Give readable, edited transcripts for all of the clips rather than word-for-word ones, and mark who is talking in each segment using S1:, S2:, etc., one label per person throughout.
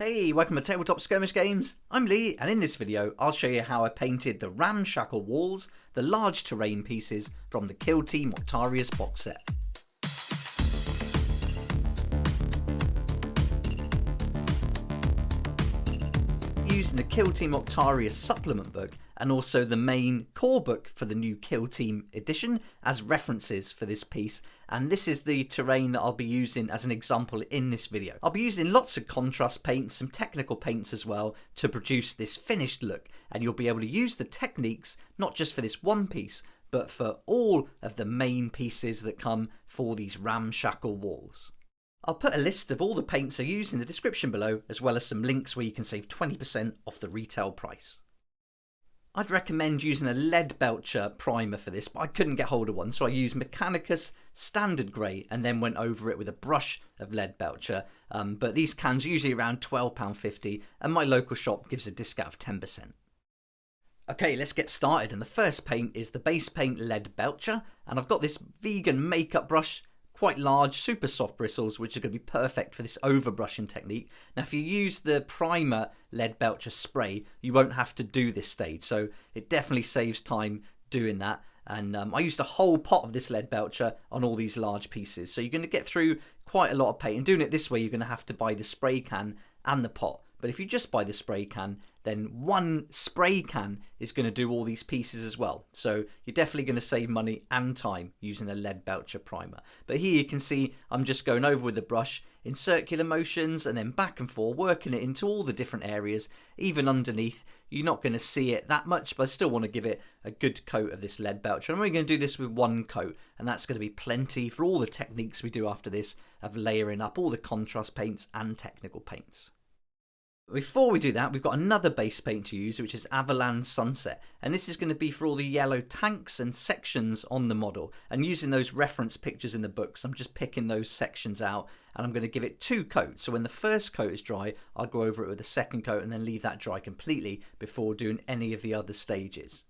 S1: Hey, welcome to Tabletop Skirmish Games. I'm Lee, and in this video I'll show you how I painted the Ramshackle walls, the large terrain pieces from the Kill Team Octarius box set. Using the Kill Team Octarius supplement book and also the main core book for the new Kill Team edition as references for this piece, and this is the terrain that I'll be using as an example in this video. I'll be using lots of contrast paints, some technical paints as well to produce this finished look, and you'll be able to use the techniques not just for this one piece but for all of the main pieces that come for these Ramshackle walls. I'll put a list of all the paints I use in the description below, as well as some links where you can save 20% off the retail price. I'd recommend using a Leadbelcher primer for this, but I couldn't get hold of one, so I used Mechanicus Standard Grey and then went over it with a brush of Leadbelcher. But these cans are usually around £12.50, and my local shop gives a discount of 10%. Okay, let's get started, and the first paint is the base paint Leadbelcher, and I've got this vegan makeup brush, quite large, super soft bristles, which are going to be perfect for this overbrushing technique. Now, if you use the primer Leadbelcher spray, you won't have to do this stage, so it definitely saves time doing that. And I used a whole pot of this Leadbelcher on all these large pieces, so you're going to get through quite a lot of paint. And doing it this way, you're going to have to buy the spray can and the pot. But if you just buy the spray can, then one spray can is going to do all these pieces as well. So you're definitely going to save money and time using a Leadbelcher primer. But here you can see I'm just going over with the brush in circular motions and then back and forth, working it into all the different areas, even underneath. You're not going to see it that much, but I still want to give it a good coat of this Leadbelcher. I'm only going to do this with one coat, and that's going to be plenty for all the techniques we do after this of layering up all the contrast paints and technical paints. Before we do that, we've got another base paint to use, which is Averland Sunset, and this is going to be for all the yellow tanks and sections on the model. And using those reference pictures in the books, I'm just picking those sections out, and I'm going to give it two coats. So when the first coat is dry, I'll go over it with the second coat and then leave that dry completely before doing any of the other stages.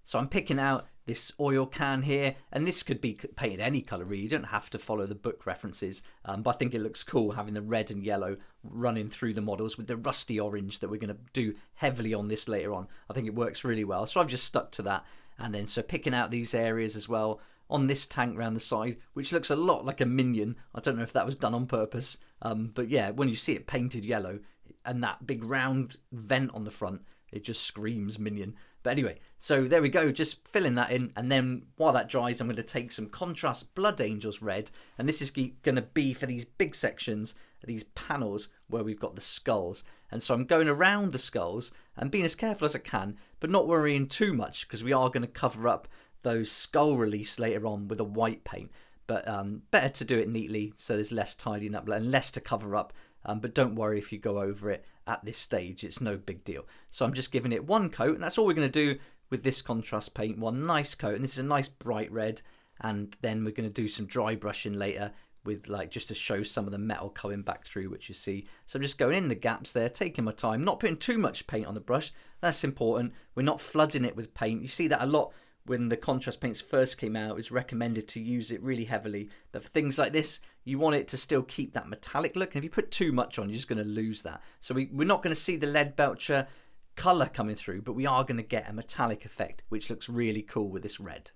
S1: So I'm picking out this oil can here, and this could be painted any colour really, you don't have to follow the book references, but I think it looks cool having the red and yellow running through the models with the rusty orange that we're going to do heavily on this later on. I think it works really well, so I've just stuck to that. And then so picking out these areas as well on this tank around the side, which looks a lot like a minion. I don't know if that was done on purpose, but yeah, when you see it painted yellow and that big round vent on the front, it just screams minion. But anyway, so there we go, just filling that in, and then while that dries, I'm going to take some contrast Blood Angels red, and this is going to be for these big sections, these panels where we've got the skulls. And so I'm going around the skulls and being as careful as I can, but not worrying too much, because we are going to cover up those skull reliefs later on with a white paint. But better to do it neatly so there's less tidying up and less to cover up. But don't worry if you go over it at this stage, it's no big deal. So I'm just giving it one coat, and that's all we're going to do with this contrast paint, one nice coat. And this is a nice bright red, and then we're going to do some dry brushing later with just to show some of the metal coming back through, which you see. So I'm just going in the gaps there, taking my time, not putting too much paint on the brush. That's important. We're not flooding it with paint. You see that a lot when the contrast paints first came out. It was recommended to use it really heavily, but for things like this you want it to still keep that metallic look, and if you put too much on, you're just going to lose that. So we're not going to see the Leadbelcher colour coming through, but we are going to get a metallic effect, which looks really cool with this red.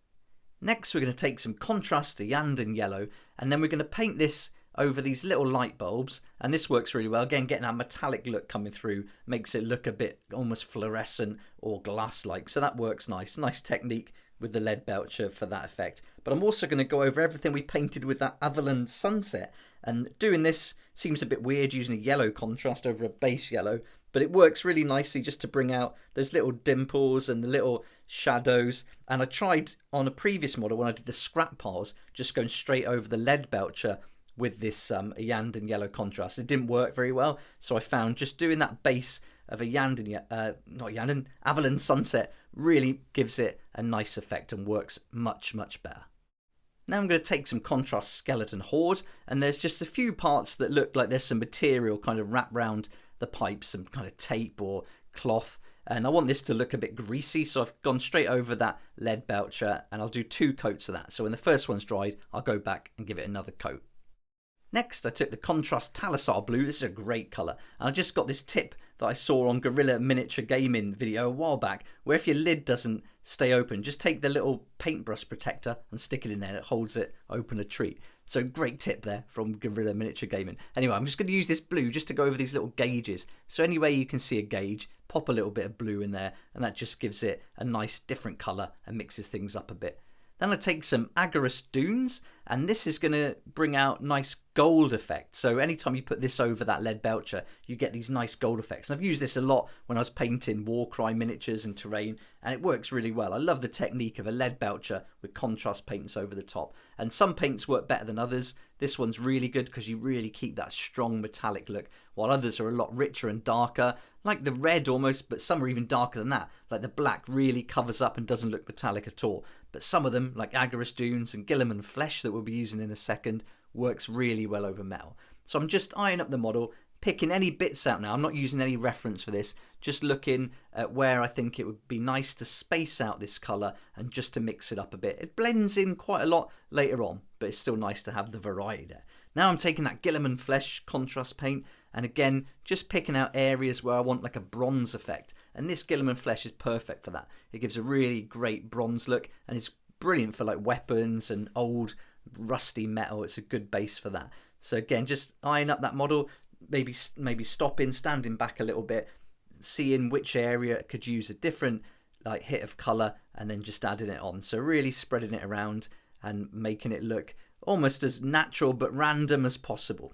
S1: Next we're going to take some contrast Iyanden yellow, and then we're going to paint this over these little light bulbs, and this works really well. Again, getting that metallic look coming through makes it look a bit almost fluorescent or glass-like, so that works nice. Nice technique with the Leadbelcher for that effect. But I'm also going to go over everything we painted with that Averland Sunset, and doing this seems a bit weird using a yellow contrast over a base yellow, but it works really nicely just to bring out those little dimples and the little shadows. And I tried on a previous model when I did the scrap piles, just going straight over the Leadbelcher with this Iyanden yellow contrast. It didn't work very well, so I found just doing that base of Averland Sunset really gives it a nice effect and works much better. Now I'm going to take some contrast skeleton Horde, and there's just a few parts that look like there's some material kind of wrapped around the pipes, some kind of tape or cloth, and I want this to look a bit greasy, so I've gone straight over that Leadbelcher, and I'll do two coats of that. So when the first one's dried, I'll go back and give it another coat. Next, I took the Contrast Talassar blue. This is a great colour. And I just got this tip that I saw on Guerrilla Miniature Gaming video a while back, where if your lid doesn't stay open, just take the little paintbrush protector and stick it in there. It holds it open a treat. So great tip there from Guerrilla Miniature Gaming. Anyway, I'm just going to use this blue just to go over these little gauges. So anywhere you can see a gauge, pop a little bit of blue in there, and that just gives it a nice different colour and mixes things up a bit. Then I take some Aggaros Dunes, and this is going to bring out nice gold effects. So anytime you put this over that Leadbelcher, you get these nice gold effects. And I've used this a lot when I was painting Warcry miniatures and terrain, and it works really well. I love the technique of a Leadbelcher with contrast paints over the top. And some paints work better than others. This one's really good because you really keep that strong metallic look, while others are a lot richer and darker, like the red almost, but some are even darker than that. Like the black really covers up and doesn't look metallic at all. But some of them, like Aggaros Dunes and Guilliman Flesh that we'll be using in a second, works really well over metal. So I'm just eyeing up the model, picking any bits out now. I'm not using any reference for this, just looking at where I think it would be nice to space out this colour and just to mix it up a bit. It blends in quite a lot later on, but it's still nice to have the variety there. Now I'm taking that Guilliman Flesh contrast paint, and again, just picking out areas where I want like a bronze effect. And this Guilliman Flesh is perfect for that. It gives a really great bronze look, and it's brilliant for like weapons and old rusty metal. It's a good base for that. So again, just eyeing up that model, maybe stopping, standing back a little bit, seeing which area could use a different like hit of colour, and then just adding it on. So really spreading it around and making it look almost as natural but random as possible.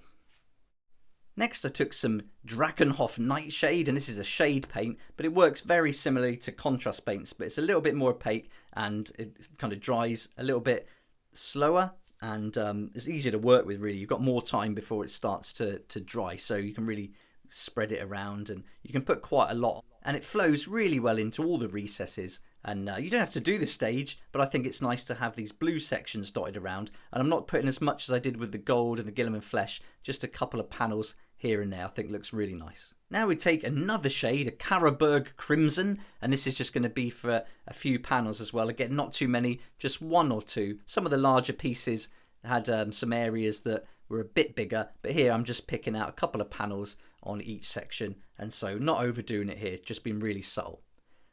S1: Next I took some Drakenhof Nightshade, and this is a shade paint, but it works very similarly to contrast paints, but it's a little bit more opaque and it kind of dries a little bit slower, and it's easier to work with really. You've got more time before it starts to dry, so you can really spread it around and you can put quite a lot, and it flows really well into all the recesses. And you don't have to do this stage, but I think it's nice to have these blue sections dotted around. And I'm not putting as much as I did with the gold and the Guilliman Flesh, just a couple of panels here and there. I think looks really nice. Now we take another shade, a Carroburg Crimson, and this is just going to be for a few panels as well. Again, not too many, just one or two. Some of the larger pieces had some areas that were a bit bigger, but here I'm just picking out a couple of panels on each section, and so not overdoing it here, just being really subtle.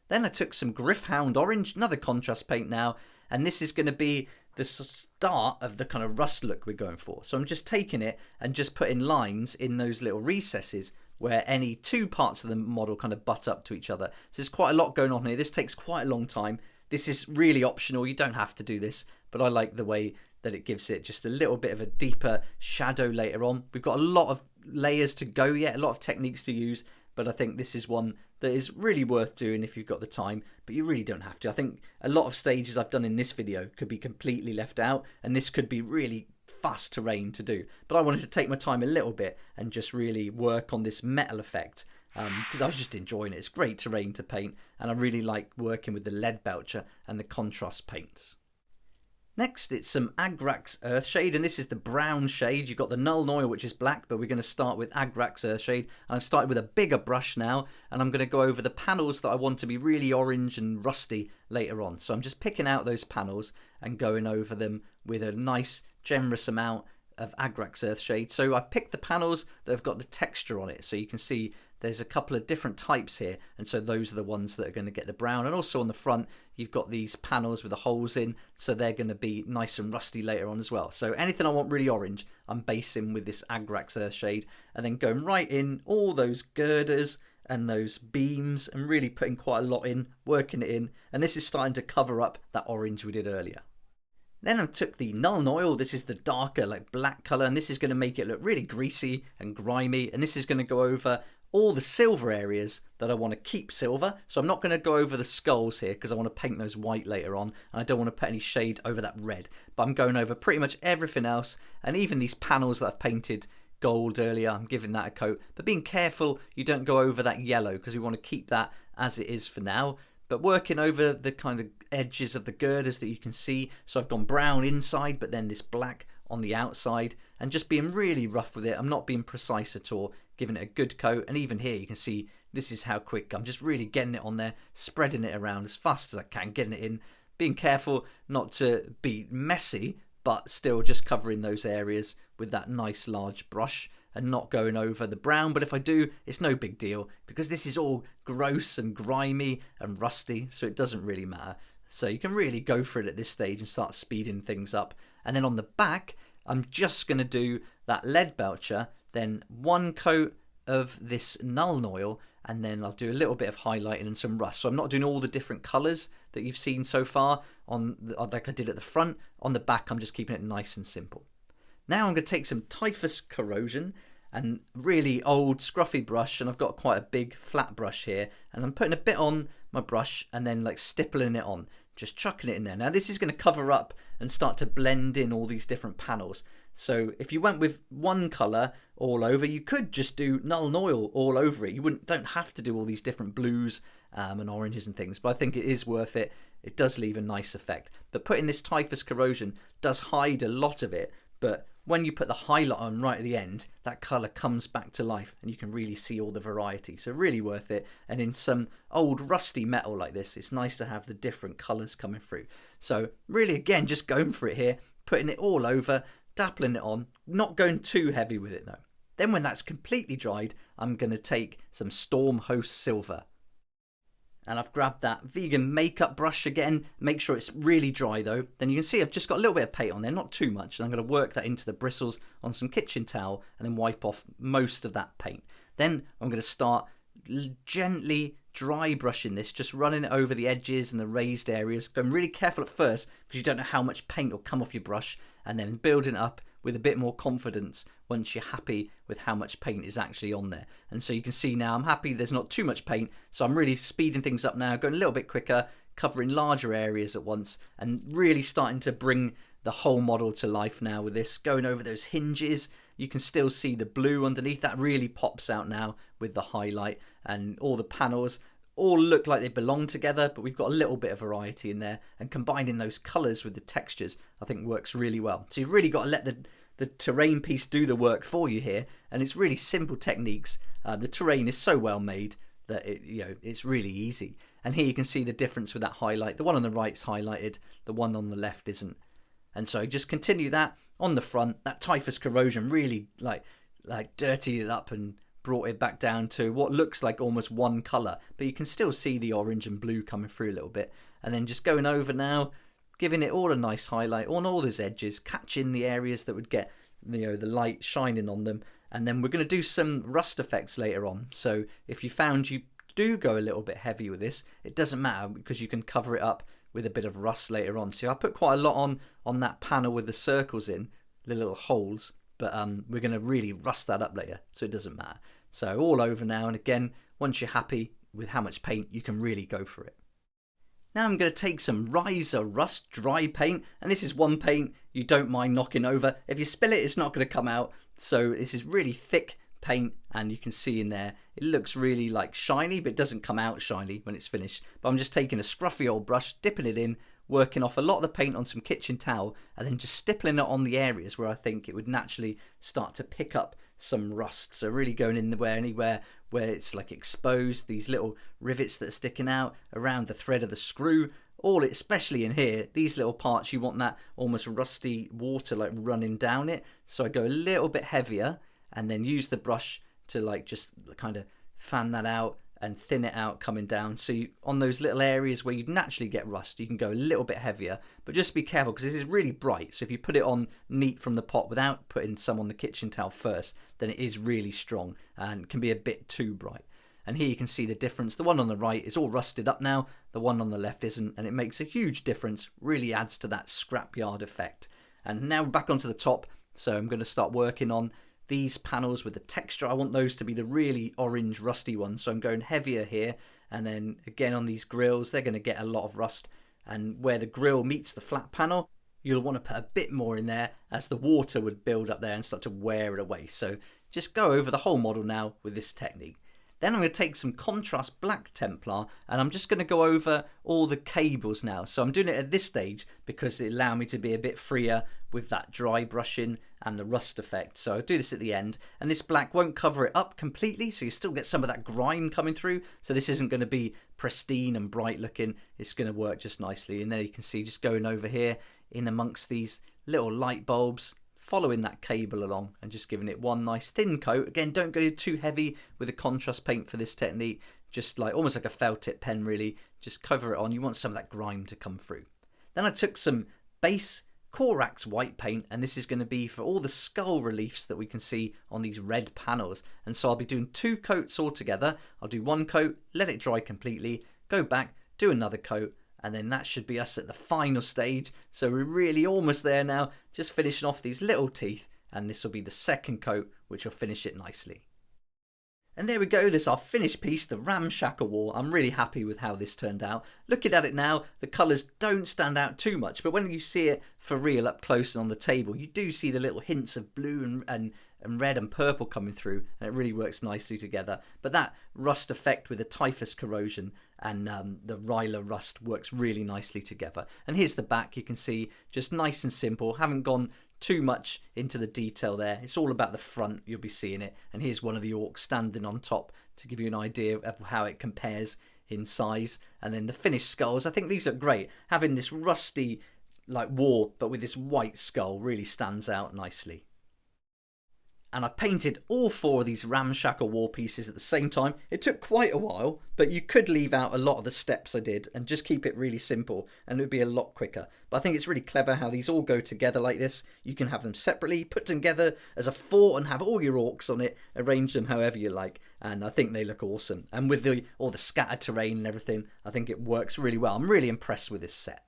S1: Then I took some Gryph Hound Orange, another contrast paint now, and this is going to be the start of the kind of rust look we're going for. So I'm just taking it and just putting lines in those little recesses where any two parts of the model kind of butt up to each other. So there's quite a lot going on here. This takes quite a long time. This is really optional. You don't have to do this, but I like the way that it gives it just a little bit of a deeper shadow later on. We've got a lot of layers to go yet, a lot of techniques to use, but I think this is one that is really worth doing if you've got the time, but you really don't have to. I think a lot of stages I've done in this video could be completely left out, and this could be really fast terrain to do. But I wanted to take my time a little bit and just really work on this metal effect, because I was just enjoying it. It's great terrain to paint, and I really like working with the Leadbelcher and the contrast paints. Next, it's some Agrax Earthshade, and this is the brown shade. You've got the Nuln Oil, which is black, but we're going to start with Agrax Earthshade. And I've started with a bigger brush now, and I'm going to go over the panels that I want to be really orange and rusty later on. So I'm just picking out those panels and going over them with a nice, generous amount of Agrax Earthshade. So I've picked the panels that have got the texture on it, so you can see there's a couple of different types here, and so those are the ones that are going to get the brown. And also on the front you've got these panels with the holes in, so they're going to be nice and rusty later on as well. So anything I want really orange, I'm basing with this Agrax Earthshade, and then going right in all those girders and those beams and really putting quite a lot in, working it in, and this is starting to cover up that orange we did earlier. Then I took the Nuln Oil. This is the darker like black colour, and this is going to make it look really greasy and grimy, and this is going to go over all the silver areas that I want to keep silver. So I'm not going to go over the skulls here because I want to paint those white later on, and I don't want to put any shade over that red, but I'm going over pretty much everything else, and even these panels that I've painted gold earlier, I'm giving that a coat, but being careful you don't go over that yellow because we want to keep that as it is for now, but working over the kind of edges of the girders that you can see. So I've gone brown inside, but then this black on the outside, and just being really rough with it. I'm not being precise at all, giving it a good coat. And even here you can see this is how quick I'm just really getting it on there, spreading it around as fast as I can, getting it in, being careful not to be messy, but still just covering those areas with that nice large brush and not going over the brown. But if I do, it's no big deal because this is all gross and grimy and rusty, so it doesn't really matter. So you can really go for it at this stage and start speeding things up. And then on the back, I'm just going to do that Leadbelcher, then one coat of this Nuln Oil, and then I'll do a little bit of highlighting and some rust. So I'm not doing all the different colours that you've seen so far like I did at the front. On the back, I'm just keeping it nice and simple. Now I'm going to take some Typhus Corrosion and really old scruffy brush, and I've got quite a big flat brush here, and I'm putting a bit on my brush and then like stippling it on, just chucking it in there. Now this is going to cover up and start to blend in all these different panels. So if you went with one colour all over, you could just do Nuln Oil all over it. You don't have to do all these different blues and oranges and things, but I think it is worth it. It does leave a nice effect. But putting this Typhus Corrosion does hide a lot of it, but when you put the highlight on right at the end, that colour comes back to life and you can really see all the variety. So really worth it. And in some old rusty metal like this, it's nice to have the different colours coming through. So really, again, just going for it here, putting it all over, dappling it on, not going too heavy with it though. Then when that's completely dried, I'm going to take some Stormhost Silver. And I've grabbed that vegan makeup brush again. Make sure it's really dry though. Then you can see I've just got a little bit of paint on there, not too much. And I'm going to work that into the bristles on some kitchen towel and then wipe off most of that paint. Then I'm going to start gently dry brushing this, just running it over the edges and the raised areas. Going really careful at first because you don't know how much paint will come off your brush, and then building it up with a bit more confidence once you're happy with how much paint is actually on there. And so you can see now I'm happy there's not too much paint, so I'm really speeding things up now, going a little bit quicker, covering larger areas at once, and really starting to bring the whole model to life now with this. Going over those hinges, you can still see the blue underneath. That really pops out now with the highlight, and all the panels all look like they belong together, but we've got a little bit of variety in there, and combining those colours with the textures I think works really well. So you've really got to let the terrain piece do the work for you here, and it's really simple techniques. The terrain is so well made that it's really easy. And here you can see the difference with that highlight. The one on the right's highlighted, the one on the left isn't. And so just continue that on the front. That Typhus Corrosion really like dirtied it up and brought it back down to what looks like almost one colour, but you can still see the orange and blue coming through a little bit. And then just going over now, giving it all a nice highlight on all those edges, catching the areas that would get the light shining on them. And then we're going to do some rust effects later on. So if you found you do go a little bit heavy with this, it doesn't matter because you can cover it up with a bit of rust later on. So I put quite a lot on that panel with the circles in, the little holes, but we're going to really rust that up later, so it doesn't matter. So all over now, and again, once you're happy with how much paint, you can really go for it. Now I'm going to take some Ryza Rust Dry paint, and this is one paint you don't mind knocking over. If you spill it, it's not going to come out. So this is really thick paint, and you can see in there, it looks really like shiny, but it doesn't come out shiny when it's finished. But I'm just taking a scruffy old brush, dipping it in, working off a lot of the paint on some kitchen towel, and then just stippling it on the areas where I think it would naturally start to pick up some rust. So really going in anywhere where it's like exposed, these little rivets that are sticking out around the thread of the screw, especially in here, these little parts, you want that almost rusty water like running down it. So I go a little bit heavier and then use the brush to just kind of fan that out and thin it out coming down. So on those little areas where you'd naturally get rust, you can go a little bit heavier, but just be careful because this is really bright. So if you put it on neat from the pot without putting some on the kitchen towel first, then it is really strong and can be a bit too bright. And here you can see the difference. The one on the right is all rusted up now, the one on the left isn't, and it makes a huge difference, really adds to that scrapyard effect. And now we're back onto the top, so I'm going to start working on these panels with the texture. I want those to be the really orange rusty ones, so I'm going heavier here. And then again on these grills, they're going to get a lot of rust, and where the grill meets the flat panel, you'll want to put a bit more in there as the water would build up there and start to wear it away. So just go over the whole model now with this technique. Then I'm going to take some contrast black Templar, and I'm just going to go over all the cables now. So I'm doing it at this stage because it allows me to be a bit freer with that dry brushing and the rust effect. So I'll do this at the end, and this black won't cover it up completely, so you still get some of that grime coming through. So this isn't going to be pristine and bright looking. It's going to work just nicely. And there you can see just going over here in amongst these little light bulbs, following that cable along and just giving it one nice thin coat. Again, don't go too heavy with a contrast paint for this technique, just like almost like a felt tip pen really, just cover it on. You want some of that grime to come through. Then I took some base Corax white paint, and this is going to be for all the skull reliefs that we can see on these red panels, and so I'll be doing 2 coats all together. I'll do 1 coat, let it dry completely, go back, do another coat, and then that should be us at the final stage. So we're really almost there now, just finishing off these little teeth, and this will be the 2nd coat, which will finish it nicely. And there we go, this is our finished piece, the Ramshackle War. I'm really happy with how this turned out. Looking at it now, the colours don't stand out too much, but when you see it for real up close and on the table, you do see the little hints of blue and red and purple coming through, and it really works nicely together. But that rust effect with the Typhus corrosion and the Ryza Rust works really nicely together. And here's the back, you can see, just nice and simple, haven't gone too much into the detail there. It's all about the front, you'll be seeing it. And here's one of the orcs standing on top to give you an idea of how it compares in size. And then the finished skulls, I think these are great. Having this rusty like war but with this white skull really stands out nicely. And I painted all 4 of these Ramshackle War pieces at the same time. It took quite a while, but you could leave out a lot of the steps I did and just keep it really simple, and it would be a lot quicker. But I think it's really clever how these all go together like this. You can have them separately, put together as a fort, and have all your orcs on it, arrange them however you like, and I think they look awesome. And with all the scattered terrain and everything, I think it works really well. I'm really impressed with this set.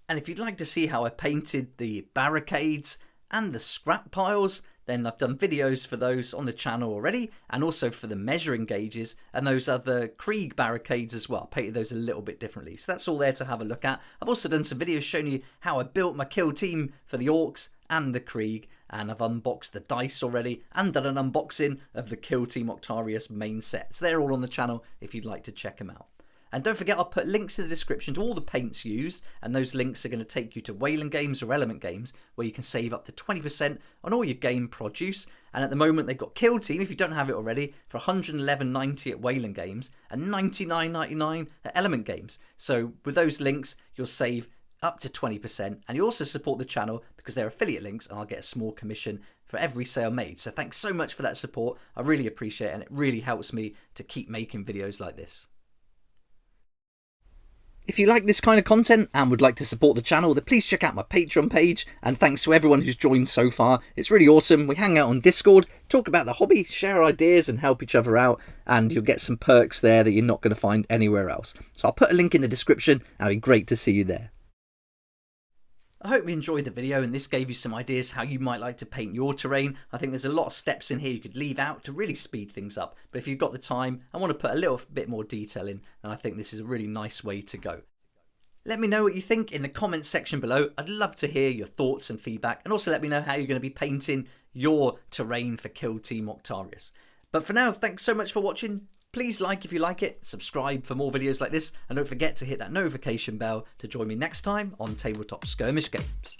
S1: And if you'd like to see how I painted the barricades and the scrap piles, then I've done videos for those on the channel already, and also for the measuring gauges and those other Krieg barricades as well. I painted those a little bit differently, so that's all there to have a look at. I've also done some videos showing you how I built my kill team for the orcs and the Krieg, and I've unboxed the dice already and done an unboxing of the Kill Team Octarius main set. So they're all on the channel if you'd like to check them out. And don't forget, I'll put links in the description to all the paints used, and those links are going to take you to Wayland Games or Element Games, where you can save up to 20% on all your game produce. And at the moment, they've got Kill Team, if you don't have it already, for $111.90 at Wayland Games and $99.99 at Element Games. So with those links, you'll save up to 20%, and you also support the channel because they're affiliate links, and I'll get a small commission for every sale made. So thanks so much for that support. I really appreciate it, and it really helps me to keep making videos like this. If you like this kind of content and would like to support the channel, then please check out my Patreon page, and thanks to everyone who's joined so far. It's really awesome. We hang out on Discord, talk about the hobby, share ideas and help each other out, and you'll get some perks there that you're not going to find anywhere else. So I'll put a link in the description, and it'll be great to see you there. I hope you enjoyed the video and this gave you some ideas how you might like to paint your terrain. I think there's a lot of steps in here you could leave out to really speed things up. But if you've got the time and want to put a little bit more detail in, then I think this is a really nice way to go. Let me know what you think in the comments section below. I'd love to hear your thoughts and feedback, and also let me know how you're going to be painting your terrain for Kill Team Octarius. But for now, thanks so much for watching. Please like if you like it, subscribe for more videos like this, and don't forget to hit that notification bell to join me next time on Tabletop Skirmish Games.